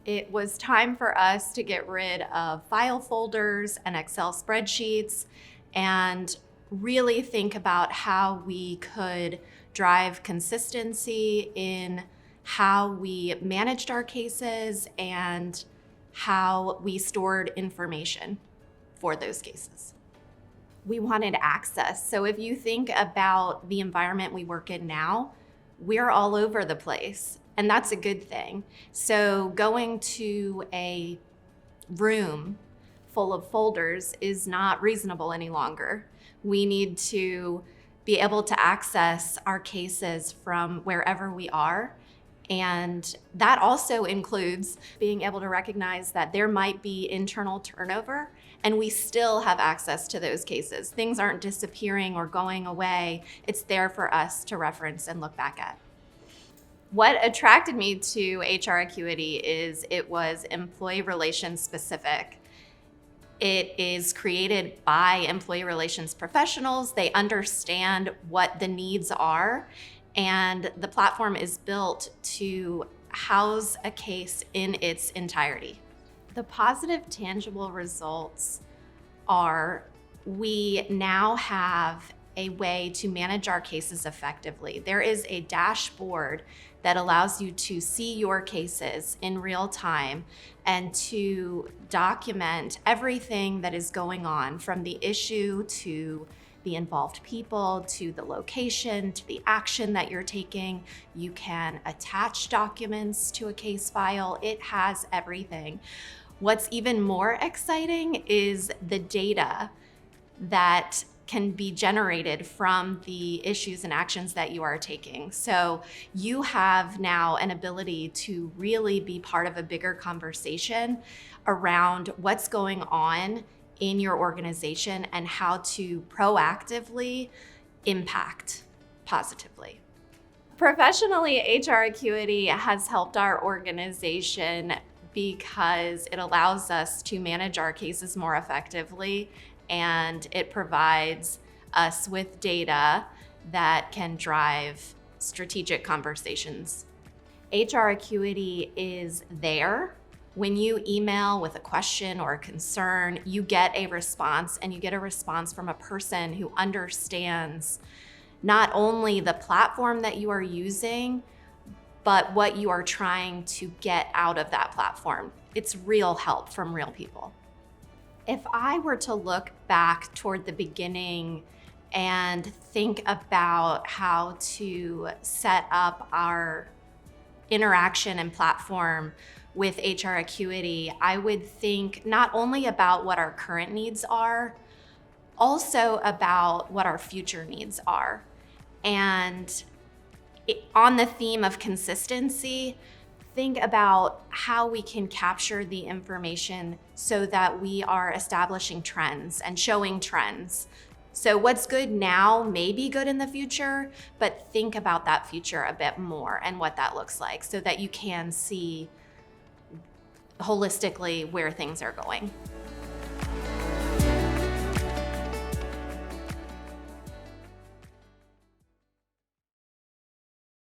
It was time for us to get rid of file folders and Excel spreadsheets and really think about how we could drive consistency in how we managed our cases and how we stored information for those cases. We wanted access. So if you think about the environment we work in now, we're all over the place, and that's a good thing. So going to a room full of folders is not reasonable any longer. We need to be able to access our cases from wherever we are. And that also includes being able to recognize that there might be internal turnover and we still have access to those cases. Things aren't disappearing or going away. It's there for us to reference and look back at. What attracted me to HR Acuity is it was employee relations specific. It is created by employee relations professionals. They understand what the needs are, and the platform is built to house a case in its entirety. The positive tangible results are we now have a way to manage our cases effectively. There is a dashboard that allows you to see your cases in real time and to document everything that is going on, from the issue to the involved people, to the location, to the action that you're taking. You can attach documents to a case file. It has everything. What's even more exciting is the data that can be generated from the issues and actions that you are taking. So you have now an ability to really be part of a bigger conversation around what's going on in your organization and how to proactively impact positively. Professionally, HR Acuity has helped our organization because it allows us to manage our cases more effectively, and it provides us with data that can drive strategic conversations. HR Acuity is there. When you email with a question or a concern, you get a response, and you get a response from a person who understands not only the platform that you are using, but what you are trying to get out of that platform. It's real help from real people. If I were to look back toward the beginning and think about how to set up our interaction and platform with HR Acuity, I would think not only about what our current needs are, also about what our future needs are. And on the theme of consistency, think about how we can capture the information so that we are establishing trends and showing trends. So what's good now may be good in the future, but think about that future a bit more and what that looks like so that you can see holistically where things are going.